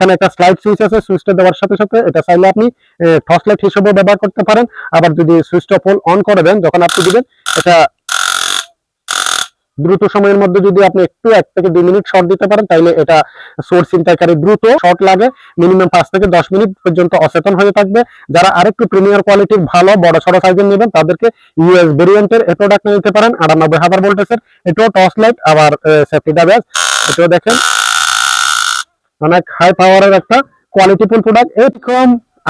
এখানে একটা slide switch আছে, সুইচটা দেওয়ার সাথে সাথে এটা চাইলে আপনি টর্চ লাইট হিসেবে ব্যবহার করতে পারেন। আবার যদি সুইচটা অন করে দেন যখন আপনি দিবেন, এটা দ্রুত সময়ের মধ্যে যদি আপনি একটু 1 থেকে 2 মিনিট শর্ট দিতে পারেন, তাহলে এটা সোর্স ছিনতাইকারী দ্রুত শর্ট লাগে মিনিমাম 5 থেকে 10 মিনিট পর্যন্ত অচেতন হয়ে থাকবে। যারা আরেকটু প্রিমিয়ার কোয়ালিটির ভালো বড় সড়ো সাইজের নেবেন তাদেরকে ইউএস ভেরিয়েন্টের এই প্রোডাক্ট নিতে পারেন 98,000 ভোল্টেজের। এটাও টর্চ লাইট, আবার সেফটি ডাবেজ, এটাও দেখেন অনেক হাই পাওয়ারের একটা কোয়ালিটিফুল প্রোডাক্ট। এরকম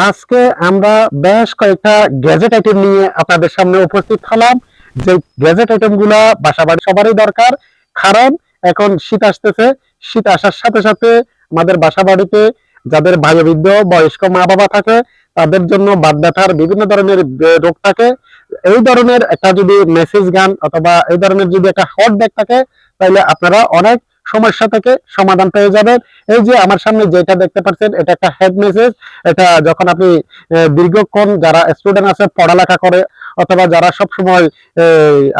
আজকে আমরা বেশ কয়েকটা গ্যাজেট আইটেম নিয়ে আপনাদের সামনে উপস্থিত হলাম। যে গ্যাজেট আইটেম গুলা বাসা বাড়ি সবারই দরকার, কারণ এখন শীত আসতেছে। শীত আসার সাথে সাথে আমাদের বাসা বাড়িতে যাদের বৃদ্ধ বয়স্ক মা বাবা থাকে তাদের জন্য বাত ব্যথার বিভিন্ন ধরনের রোগ থাকে। এই ধরনের একটা যদি মেসেজ গান অথবা এই ধরনের যদি একটা হট ব্যাগ থাকে, তাহলে আপনারা অনেক সমস্যা থেকে সমাধান পেয়ে যাবেন। এই যে আমার সামনে যেটা দেখতে পাচ্ছেন, এটা একটা হেড মেসেজ। এটা যখন আপনি দীর্ঘক্ষণ যারা স্টুডেন্ট আছে পড়ালেখা করে অথবা যারা সব সময়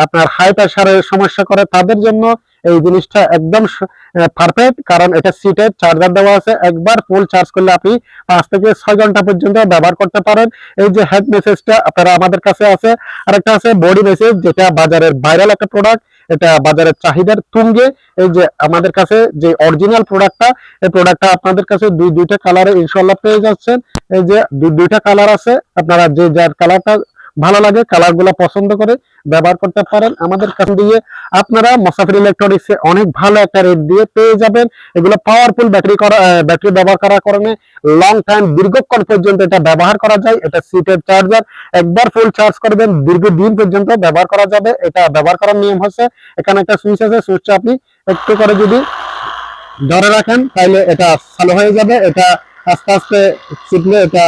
আপনার হাই প্রেসারের সমস্যা করে তাদের জন্য এই জিনিসটা একদম পারফেক্ট, কারণ এটা সিটের চার্জার দেওয়া আছে। একবার ফুল চার্জ করলে আপনি 5 থেকে 6 ঘন্টা পর্যন্ত ব্যবহার করতে পারেন। এই যে হেড মেসেজটা আপনারা আমাদের কাছে আছে। আরেকটা আছে বডি মেসেজ, যেটা বাজারের ভাইরাল একটা প্রোডাক্ট, এটা বাজারের চাহিদার তুঙ্গে। এই যে আমাদের কাছে যে অরিজিনাল প্রোডাক্টটা, এই প্রোডাক্টটা আপনাদের কাছে দুইটা কালারে ইনশাআল্লাহ পেয়ে যাচ্ছেন। এই যে দুইটা কালার আছে, আপনারা যে যার কালারটা ভালো লাগে কালার গুলা পছন্দ করে ব্যবহার করতে পারেন। আমাদের কাছে দিয়ে আপনারা মুসাফির ইলেকট্রনিক্সে অনেক ভালো একটা রেট দিয়ে পেয়ে যাবেন। এগুলো পাওয়ারফুল ব্যাটারি ব্যবহার করার কারণে লং টাইম দীর্ঘক্ষণ পর্যন্ত এটা ব্যবহার করা যায়। এটা সিটের চার্জার, একবার ফুল চার্জ করবেন দীর্ঘদিন পর্যন্ত ব্যবহার করা যাবে। এটা ব্যবহার করার নিয়ম হচ্ছে, এখানে একটা সুইচ আছে, সুইচটা আপনি একটু করে যদি ধরে রাখেন তাহলে এটা চালু হয়ে যাবে। এটা আস্তে আস্তে চিপলে এটা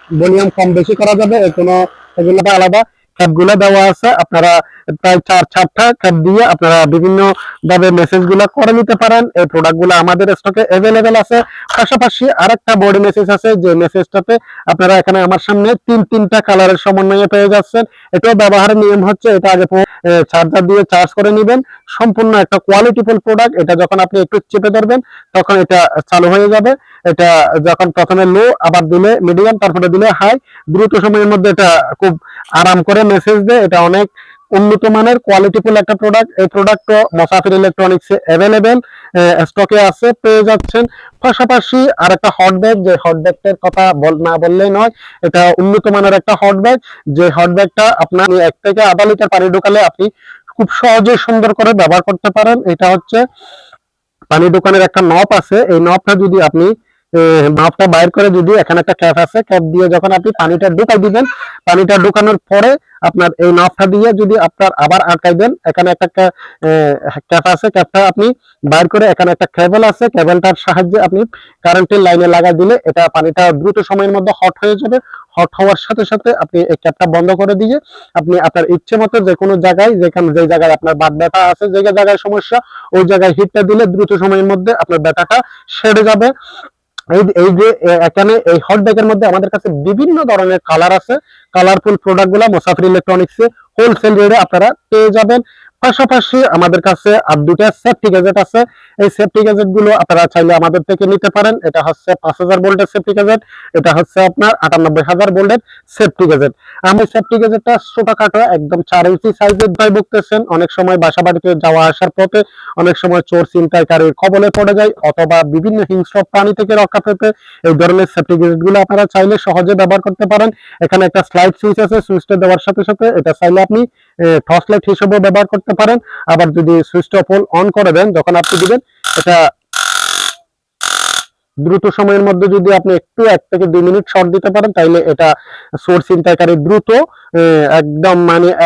ভলিউম কম বেশি করা যাবে। কোনো এগুলো আলাদা ক্যাপগুলো দেওয়া আছে, আপনারা প্রায় 4-5টা ক্যাপ দিয়ে আপনারা বিভিন্ন ভাবে মেসেজ গুলো করে নিতে পারেন। এই প্রোডাক্ট গুলো আমাদের স্টকে অ্যাভেলেবেল আছে। পাশাপাশি আরেকটা বডি মেসেজ আছে, যে মেসেজটাতে আপনারা এখানে আমার সামনে তিনটা কালারের সমন্বয়ে পেয়ে যাচ্ছেন। এটাও ব্যবহারের নিয়ম হচ্ছে, এটা আগে চার্জার দিয়ে চার্জ করে নেবেন। সম্পূর্ণ একটা কোয়ালিটিফুল প্রোডাক্ট। এটা যখন আপনি একটু চেপে ধরবেন তখন এটা চালু হয়ে যাবে। এটা যখন প্রথমে লো, আবার দিলে মিডিয়াম, তারপরে দিলে হাই, দ্রুত সময়ের মধ্যে এটা খুব আরাম করে মেসেজ দেয়। এটা অনেক উন্নত মানের কোয়ালিটিফুল একটা প্রোডাক্ট। এই প্রোডাক্টও মুসাফির ইলেকট্রনিক্সে অ্যাভেলেবেল স্টকে আছে, পেয়ে যাচ্ছেন। পাশাপাশি আর একটা হট ব্যাগ, যে হট ব্যাগটার কথা না বললেই নয়। এটা উন্নত মানের একটা হট ব্যাগ, যে হট ব্যাগটা আপনার 1 থেকে আধা লিটার পানি ঢোকালে আপনি খুব সহজে সুন্দর করে ব্যবহার করতে পারেন। এটা হচ্ছে পানি দোকানের একটা নব আছে, এই নবটা যদি আপনি নবটা বাইর করে, যদি এখানে একটা ক্যাপ আছে, ক্যাপ দিয়ে যখন আপনি পানিটা ঢুকাই দিবেন, পানিটা ঢুকানোর পরে আপনার এই নবটা দিয়ে যদি আপনার আবার আটকাইবেন, এখানে একটা ক্যাপ আছে, ক্যাপটা আপনি বাইর করে এখানে একটা কেবল আছে, কেবলটার সাহায্যে আপনি কারেন্টের লাইনে লাগাই দিলে এটা পানিটা দ্রুত সময়ের মধ্যে হট হয়ে যাবে। হট হওয়ার সাথে সাথে আপনি এই ক্যাপটা বন্ধ করে দিয়ে আপনি আপনার ইচ্ছে মতো যে কোনো জায়গায়, যে জায়গায় আপনার বাত ব্যথা আছে, যে জায়গায় সমস্যা, ওই জায়গায় হিটটা দিলে দ্রুত সময়ের মধ্যে আপনার ব্যথাটা সেরে যাবে। এই যে এখানে এই হট ব্যাগের মধ্যে আমাদের কাছে বিভিন্ন ধরনের কালার আছে। কালারফুল প্রোডাক্ট গুলা মুসাফির ইলেকট্রনিক্সে হোলসেল রেটে আপনারা পেয়ে যাবেন। পাশাপাশি আমাদের কাছে আর দুটা সেফটি গ্যাজেট আছে। এই সেফটি গ্যাজেট গুলো আপনারা চাইলে আমাদের থেকে নিতে পারেন। এটা হচ্ছে 5000 ভোল্টের সেফটি গ্যাজেট, এটা হচ্ছে আপনার 98,000 ভোল্টের সেফটি গ্যাজেট। আমি সেফটি গ্যাজেটটা ছোটখাটো একদম 4 ইঞ্চি সাইজের ভয় ভুগতেছেন, অনেক সময় বাসা বাড়িতে যাওয়া আসার পথে অনেক সময় চোর ছিনতাইকারীর কবলে পড়ে যায়, অথবা বিভিন্ন হিংস্র প্রাণী থেকে রক্ষা পেতে এই ধরনের সেফটি গ্যাজেট গুলো আপনারা চাইলে সহজে ব্যবহার করতে পারেন। এখানে একটা স্লাইড সুইচ আছে, সুইচটা দেওয়ার সাথে সাথে এটা চাইলে আপনি টর্চ লাইট হিসেবে ব্যবহার করতে পারেন। আবার যদি সুইচটা অন করে দেন যখন আপনি দিবেন, এটা দ্রুত সময়ের মধ্যে যদি আপনি একটু 1 থেকে 2 মিনিট শর্ট দিতে পারেন, তাইলে এটা চোর ছিনতাইকারী দ্রুত একদম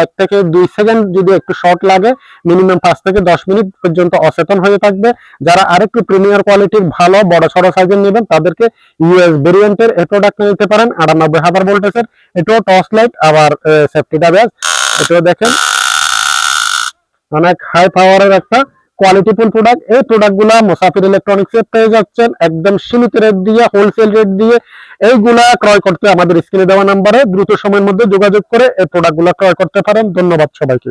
1 থেকে 2 সেকেন্ড যদি একটু শর্ট লাগে মিনিমাম 5 থেকে 10 মিনিট পর্যন্ত অচেতন হয়ে থাকবে। যারা আরেকটু প্রিমিয়ার কোয়ালিটির ভালো বড় সড়ো সাইজের নেবেন তাদেরকে ইউএস ভেরিয়েন্টের এই প্রোডাক্ট নিতে পারেন 98,000 ভোল্টেজের। এটাও টর্চ লাইট, আবার সেফটি ডাবেজ, এটাও দেখেন অনেক হাই পাওয়ারের একটা কোয়ালিটিফুল প্রোডাক্ট। এই প্রোডাক্টগুলা মুসাফির ইলেকট্রনিক্সে পেয়ে যাচ্ছেন একদম সীমিত রেট দিয়ে, হোলসেল রেট দিয়ে। এইগুলা ক্রয় করতে আমাদের স্ক্রিনে দেওয়া নাম্বারে দ্রুত সময়ের মধ্যে যোগাযোগ করে এই প্রোডাক্টগুলা ক্রয় করতে পারেন। ধন্যবাদ সবাইকে।